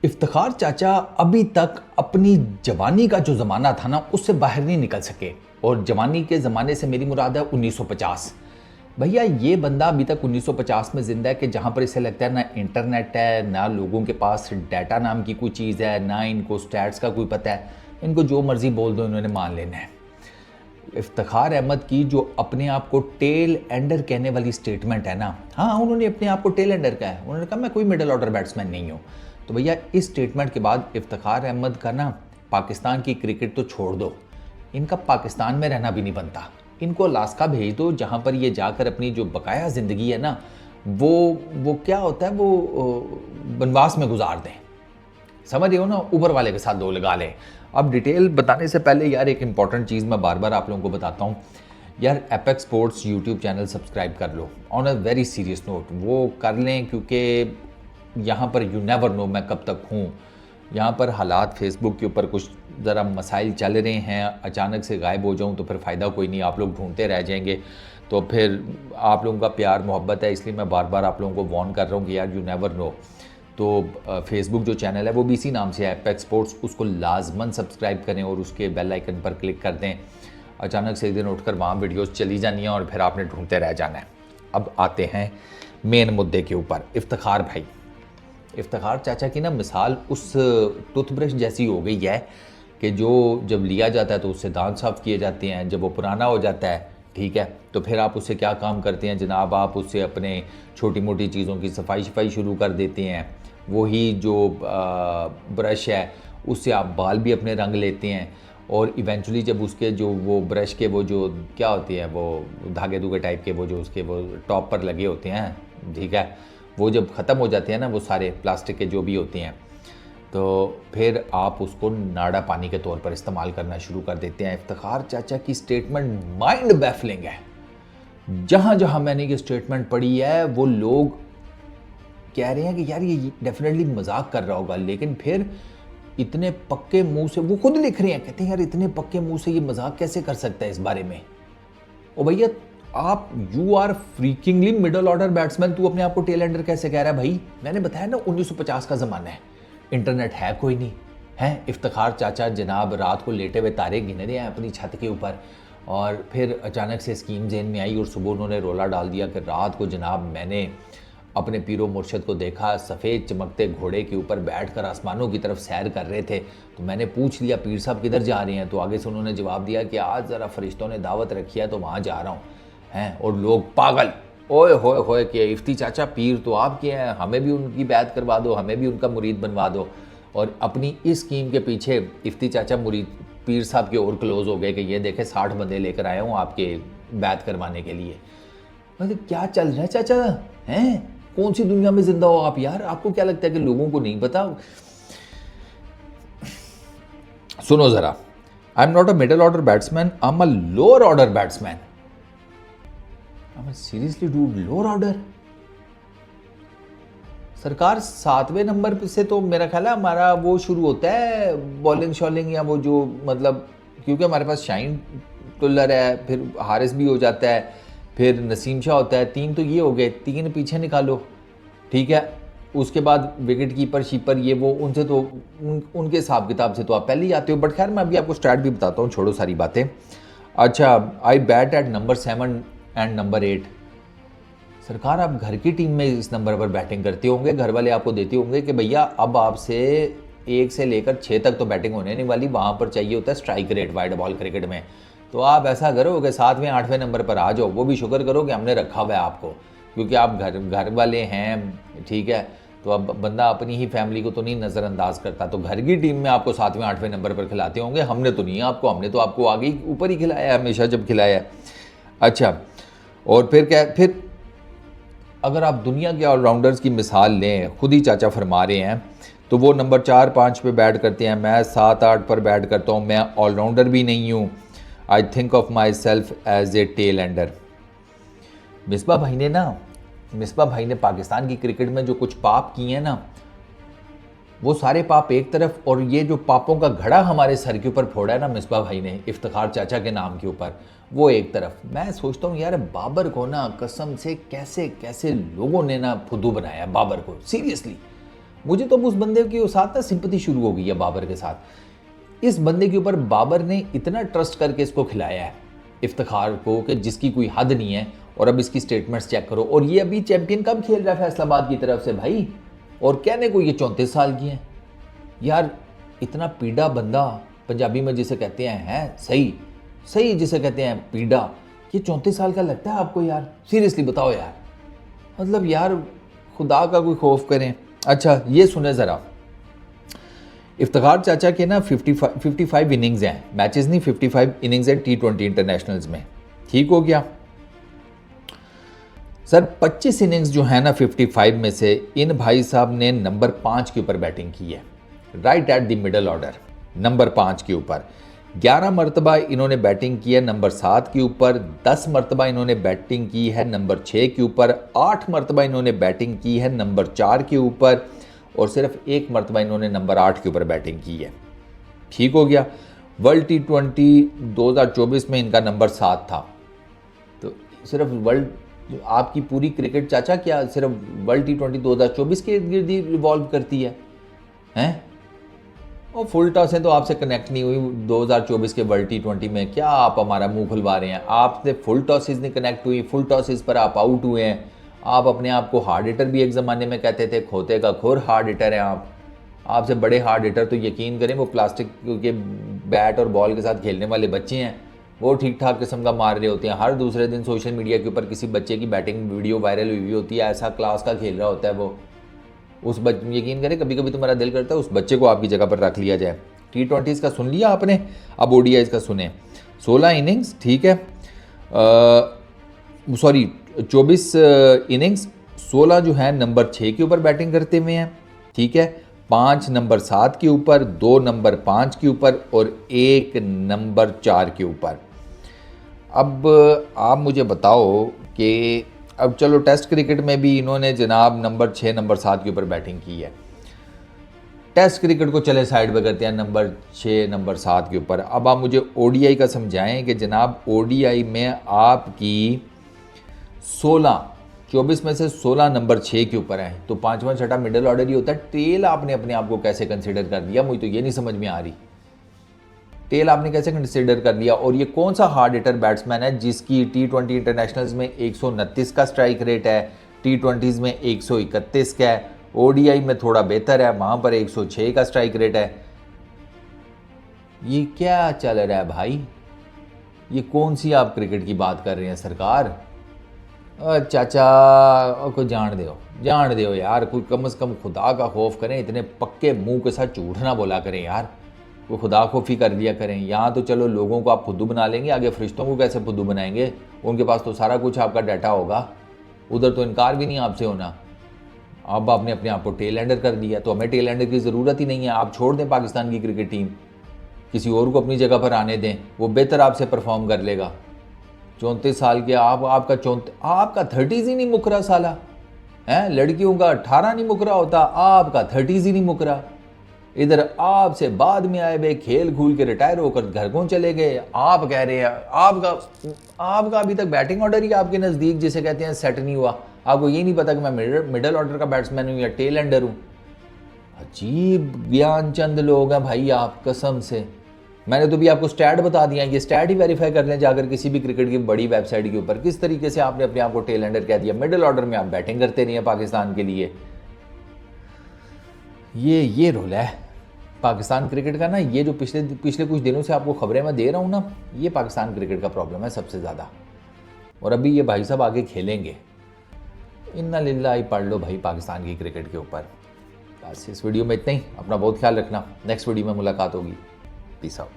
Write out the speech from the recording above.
इफ्तिखार चाचा अभी तक अपनी जवानी का जो ज़माना था ना उससे बाहर नहीं निकल सके। और जवानी के ज़माने से मेरी मुराद है 1950। भैया ये बंदा अभी तक 1950 में ज़िंदा है कि जहाँ पर इसे लगता है ना इंटरनेट है, ना लोगों के पास डाटा नाम की कोई चीज़ है, ना इनको स्टैट्स का कोई पता है। इनको जो मर्ज़ी बोल दो इन्होंने मान लेना है। इफ्तिखार अहमद की जो अपने आप को टेल एंडर कहने वाली स्टेटमेंट है ना, हाँ उन्होंने अपने आप को टेल एंडर कहा है। उन्होंने कहा मैं कोई मिडिल ऑर्डर बैट्समैन नहीं हूँ। तो भैया इस स्टेटमेंट के बाद इफ्तिखार अहमद का ना पाकिस्तान की क्रिकेट तो छोड़ दो, इनका पाकिस्तान में रहना भी नहीं बनता। इनको अलास्का भेज दो जहाँ पर ये जाकर अपनी जो बकाया ज़िंदगी है ना वो क्या होता है वो वनवास में गुजार दें। समझ रहे हो ना, ऊपर वाले के साथ दो लगा लें। अब डिटेल बताने से पहले यार एक इंपॉर्टेंट चीज़ मैं बार बार आप लोगों को बताता हूँ। यार Apex Sports YouTube channel subscribe कर लो। On a very serious note वो कर लें, क्योंकि यहाँ पर यू नेवर नो मैं कब तक हूँ। यहाँ पर हालात फेसबुक के ऊपर कुछ ज़रा मसाइल चल रहे हैं, अचानक से गायब हो जाऊँ तो फिर फ़ायदा कोई नहीं, आप लोग ढूंढते रह जाएंगे। तो फिर आप लोगों का प्यार मोहब्बत है, इसलिए मैं बार बार आप लोगों को वार्न कर रहा हूँ कि यार यू नेवर नो। तो फेसबुक जो चैनल है वो भी इसी नाम से है, एपेक्स स्पोर्ट्स, उसको लाजमन सब्सक्राइब करें और उसके बेल आइकन पर क्लिक कर दें। अचानक से एक दिन उठकर वहाँ वीडियोस चली जानी है और फिर आपने ढूंढते रह जाना है। अब आते हैं मेन मुद्दे के ऊपर। इफ्तिखार भाई, इफ्तिखार चाचा की ना मिसाल उस टूथब्रश जैसी हो गई है कि जो जब लिया जाता है तो उससे दांत साफ किए जाते हैं, जब वो पुराना हो जाता है ठीक है तो फिर आप उससे क्या काम करते हैं जनाब, आप उससे अपने छोटी मोटी चीज़ों की सफाई शुरू कर देते हैं। वही जो ब्रश है उससे आप बाल भी अपने रंग लेते हैं और इवेंचुअली जब उसके जो वो ब्रश के वो जो क्या होती है वो धागे धुगे टाइप के वो जो उसके वो टॉप पर लगे होते हैं ठीक है, वो जब ख़त्म हो जाते हैं ना वो सारे प्लास्टिक के जो भी होते हैं, तो फिर आप उसको नाड़ा पानी के तौर पर इस्तेमाल करना शुरू कर देते हैं। इफ्तिखार चाचा की स्टेटमेंट माइंड बैफलिंग है। जहाँ जहाँ मैंने ये स्टेटमेंट पढ़ी है वो लोग कह रहे हैं कि यार ये डेफिनेटली मजाक कर रहा होगा, लेकिन फिर इतने पक्के मुंह से वो खुद लिख रहे हैं, कहते हैं यार इतने पक्के मुंह से ये मजाक कैसे कर सकता है इस बारे में। ओ भैया आप you are freakingly middle order batsman, तू अपने आप को टेल एंडर कैसे कह रहा है भाई? मैंने बताया ना 1950 का ज़माना है, इंटरनेट है कोई नहीं है। इफ्तिखार चाचा जनाब रात को लेटे हुए तारे गिन रहे हैं अपनी छत के ऊपर और फिर अचानक से स्कीम जेन में आई और सुबह उन्होंने रोला डाल दिया कि रात को जनाब मैंने अपने पीरो मुर्शद को देखा, सफ़ेद चमकते घोड़े के ऊपर बैठकर आसमानों की तरफ सैर कर रहे थे। तो मैंने पूछ लिया पीर साहब किधर जा रहे हैं, तो आगे से उन्होंने जवाब दिया कि आज ज़रा फरिश्तों ने दावत रखी है तो वहाँ जा रहा हूँ हैं। और लोग पागल, ओए होए होए कि इफ्ती चाचा पीर तो आपके हैं, हमें भी उनकी बैत करवा दो, हमें भी उनका मुरीद बनवा दो। और अपनी इस स्कीम के पीछे इफ्ती चाचा मुरीद पीर साहब के और क्लोज हो गए कि ये देखे 60 बंदे लेकर आया हूँ आपके बैत करवाने के लिए। मतलब क्या चल रहा है चाचा हैं? कौन सी दुनिया में जिंदा हो आप यार? आपको क्या लगता है कि लोगों को नहीं पता? सुनो जरा, I am not a middle order batsman, I am a lower order batsman. Seriously dude, lower order? सरकार 7वें नंबर से तो मेरा ख्याल है हमारा वो शुरू होता है बॉलिंग शॉलिंग, या वो जो मतलब क्योंकि हमारे पास शाइन टुल्लर है, फिर हारिस भी हो जाता है, फिर नसीम शाह होता है। 3 तो ये हो गए, 3 पीछे निकालो ठीक है। उसके बाद विकेट कीपर शीपर ये वो उनसे तो उनके हिसाब किताब से तो आप पहले ही आते हो। बट खैर मैं अभी आपको स्टार्ट भी बताता हूँ, छोड़ो सारी बातें। अच्छा, I bat at number 7 and number 8। सरकार आप घर की टीम में इस नंबर पर बैटिंग करते होंगे, घर वाले आपको देते होंगे कि भैया अब आपसे 1 से लेकर 6 तक तो बैटिंग होने नहीं वाली, वहाँ पर चाहिए होता है strike rate wide ball cricket में। तो आप ऐसा करो कि 7वें 8वें नंबर पर आ जाओ, वो भी शुक्र करो कि हमने रखा हुआ है आपको, क्योंकि आप घर वाले हैं ठीक है। तो अब बंदा अपनी ही फैमिली को तो नहीं नज़रअंदाज करता, तो घर की टीम में आपको 7वें 8वें नंबर पर खिलाते होंगे। हमने तो नहीं आपको, हमने तो आपको आगे ऊपर ही खिलाया है हमेशा जब खिलाया है। अच्छा, और फिर क्या, फिर अगर आप दुनिया के ऑलराउंडर्स की मिसाल लें, खुद ही चाचा फरमा रहे हैं, तो वो नंबर 4 5 पे बैट करते हैं, मैं 7 8 पर बैट करता हूँ, मैं ऑलराउंडर भी नहीं हूँ। I think of myself as a tail ender. Misbah भाई ने पाकिस्तान की क्रिकेट में जो कुछ पाप किए हैं ना, वो सारे पाप एक तरफ, और ये जो पापों का घड़ा हमारे सर के ऊपर फोड़ा है ना मिसबा भाई ने इफ्तिखार चाचा के नाम के ऊपर, वो एक तरफ। मैं सोचता हूँ यार बाबर को ना कसम से कैसे कैसे लोगों ने ना फुद्दू बनाया बाबर को, सीरियसली। मुझे तो उस बंदे के साथ ना सिंपैथी शुरू हो गई है बाबर के साथ। इस बंदे के ऊपर बाबर ने इतना ट्रस्ट करके इसको खिलाया है इफ्तिखार को कि जिसकी कोई हद नहीं है। और अब इसकी स्टेटमेंट्स चेक करो, और ये अभी चैंपियन कब खेल रहा है फैसलाबाद की तरफ से भाई, और कहने को ये 34 साल की है यार। इतना पीड़ा बंदा, पंजाबी में जिसे कहते हैं सही सही जिसे कहते हैं पीड़ा, ये 34 साल का लगता है आपको यार? सीरियसली बताओ यार, मतलब यार खुदा का कोई खौफ करें। अच्छा ये सुने ज़रा, इफ्तिखार चाचा के ना 55 इनिंग्स हैं, मैचेस नहीं 55 इनिंग्स हैं T20 इंटरनेशनल्स में, ठीक हो गया सर। 25 इनिंग्स जो है ना 55 में से इन भाई साहब ने नंबर 5 के ऊपर बैटिंग की है, right at the middle order, number 5 के ऊपर। 11 मरतबा इन्होंने बैटिंग की है नंबर 7 के ऊपर, 10 मरतबा इन्होंने बैटिंग की है नंबर 6 के ऊपर, 8 मरतबा इन्होंने बैटिंग की है नंबर 4 के ऊपर, और सिर्फ 1 मरतबा इन्होंने नंबर 8 के ऊपर बैटिंग की है, ठीक हो गया। वर्ल्ड T20 2024 में इनका नंबर 7 था। तो सिर्फ वर्ल्ड, आपकी पूरी क्रिकेट चाचा क्या सिर्फ वर्ल्ड T20 2024 के इर्द गिर्द ही रिवॉल्व करती है हैं? और फुल टॉस है तो आपसे कनेक्ट नहीं हुई 2024 के वर्ल्ड T20 में, क्या आप हमारा मुंह खुलवा रहे हैं? आपसे फुल टॉसेज नहीं कनेक्ट हुई, फुल टॉसेज पर आप आउट हुए हैं। आप अपने आप को हार्ड हिटर भी एक ज़माने में कहते थे, खोते का खोर हार्ड हिटर हैं आप। आपसे बड़े हार्ड हिटर तो यकीन करें वो प्लास्टिक के बैट और बॉल के साथ खेलने वाले बच्चे हैं, वो ठीक ठाक किस्म का मार रहे होते हैं। हर दूसरे दिन सोशल मीडिया के ऊपर किसी बच्चे की बैटिंग वीडियो वायरल हुई होती है, ऐसा क्लास का खेल रहा होता है वो। उस यकीन करें कभी कभी तुम्हारा दिल करता है उस बच्चे को आपकी जगह पर रख लिया जाए। T20 का सुन लिया आपने, अब ODI का सुने। 16 इनिंग्स, ठीक है, सॉरी 24 इनिंग्स, 16 जो है नंबर 6 के ऊपर बैटिंग करते हुए हैं, ठीक है, 5 नंबर 7 के ऊपर, 2 नंबर 5 के ऊपर और 1 नंबर 4 के ऊपर। अब आप मुझे बताओ कि अब चलो टेस्ट क्रिकेट में भी इन्होंने जनाब नंबर 6 नंबर 7 के ऊपर बैटिंग की है। टेस्ट क्रिकेट को चले साइड पे करते हैं, नंबर 6 नंबर 7 के ऊपर। अब आप मुझे ODI का समझाएं कि जनाब ODI में आपकी 24 में से 16 नंबर 6 के ऊपर है, तो 5वां छठा मिडिल ऑर्डर ही होता है। टेल आपने अपने आप को कैसे कंसिडर कर दिया, मुझे तो ये नहीं समझ में आ रही। टेल आपने कैसे कंसिडर कर लिया? और ये कौन सा हार्ड हिटर बैट्समैन है जिसकी T20 इंटरनेशनल्स में 129 का स्ट्राइक रेट है, T20s में 131 का है, ODI में थोड़ा बेहतर है, वहाँ पर 106 का स्ट्राइक रेट है। ये क्या चल रहा है भाई? ये कौन सी आप क्रिकेट की बात कर रहे हैं सरकार? चाचा को जान दो यार, कोई कम से कम खुदा का खौफ करें, इतने पक्के मुंह के साथ झूठ ना बोला करें यार, वो खुदा खौफी कर लिया करें। यहाँ तो चलो लोगों को आप खुद्दू बना लेंगे, आगे फरिश्तों को कैसे खुद्दू बनाएंगे? उनके पास तो सारा कुछ आपका डाटा होगा, उधर तो इनकार भी नहीं आपसे होना। अब आपने अपने आप को टेल एंडर कर दिया, तो हमें टेल एंडर की ज़रूरत ही नहीं है। आप छोड़ दें पाकिस्तान की क्रिकेट टीम, किसी और को अपनी जगह पर आने दें, वो बेहतर आपसे परफॉर्म कर लेगा। 34 साल के आपका 30s ही नहीं मुक रहा साला है, लड़कियों का 18 नहीं मुक रहा होता, आपका 30s ही नहीं मुक रहा। इधर आपसे बाद में आए भाई, खेल खूल के रिटायर होकर घर को चले गए। आप कह रहे हैं आपका अभी तक बैटिंग ऑर्डर ही आपके नज़दीक जिसे कहते हैं सेट नहीं हुआ। आपको ये नहीं पता कि मैं मिडल ऑर्डर का बैट्समैन हूँ या टेल एंडर हूँ। अजीब ज्ञानचंद लोग हैं भाई आप, कसम से। मैंने तो भी आपको स्टैट बता दिया, ये स्टैट ही वेरीफाई कर लें जाकर किसी भी क्रिकेट की बड़ी वेबसाइट के ऊपर, किस तरीके से आपने अपने आप को टेल एंडर कह दिया। मिडिल ऑर्डर में आप बैटिंग करते नहीं हैं पाकिस्तान के लिए। ये रोल है पाकिस्तान क्रिकेट का ना। ये जो पिछले कुछ दिनों से आपको खबरें मैं दे रहा हूँ ना, ये पाकिस्तान क्रिकेट का प्रॉब्लम है सबसे ज़्यादा। और अभी ये भाई साहब आगे खेलेंगे, इन्ना लिल्लाह पढ़ लो भाई पाकिस्तान की क्रिकेट के ऊपर। बस इस वीडियो में इतना ही, अपना बहुत ख्याल रखना, नेक्स्ट वीडियो में मुलाकात होगी, पीस आउट।